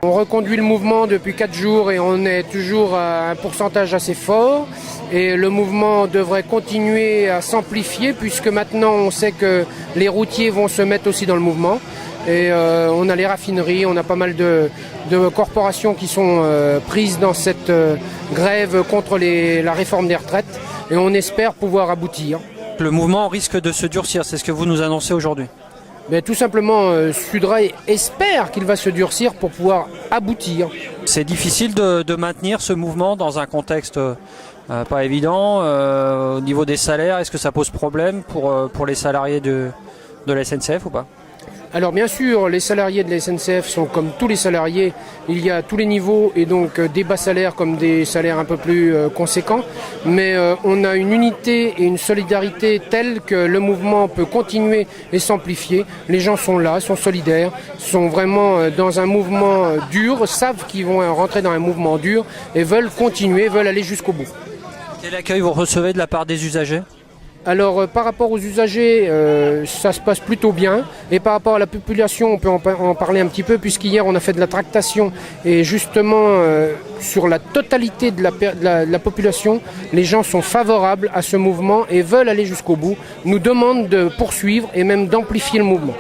On reconduit le mouvement depuis 4 jours et on est toujours à un pourcentage assez fort. Et le mouvement devrait continuer à s'amplifier puisque maintenant on sait que les routiers vont se mettre aussi dans le mouvement. Et on a les raffineries, on a pas mal de corporations qui sont prises dans cette grève contre la réforme des retraites. Et on espère pouvoir aboutir. Le mouvement risque de se durcir, c'est ce que vous nous annoncez aujourd'hui. Mais tout simplement, Sudrail espère qu'il va se durcir pour pouvoir aboutir. C'est difficile de maintenir ce mouvement dans un contexte pas évident. Au niveau des salaires, est-ce que ça pose problème pour les salariés de la SNCF ou pas ? Alors bien sûr, les salariés de la SNCF sont comme tous les salariés, il y a tous les niveaux et donc des bas salaires comme des salaires un peu plus conséquents. Mais on a une unité et une solidarité telle que le mouvement peut continuer et s'amplifier. Les gens sont là, sont solidaires, sont vraiment dans un mouvement dur, savent qu'ils vont rentrer dans un mouvement dur et veulent continuer, veulent aller jusqu'au bout. Quel accueil vous recevez de la part des usagers ? Alors par rapport aux usagers, ça se passe plutôt bien. Et par rapport à la population, on peut en parler un petit peu, puisqu'hier on a fait de la tractation. Et justement, sur la totalité de la population, les gens sont favorables à ce mouvement et veulent aller jusqu'au bout, nous demandent de poursuivre et même d'amplifier le mouvement.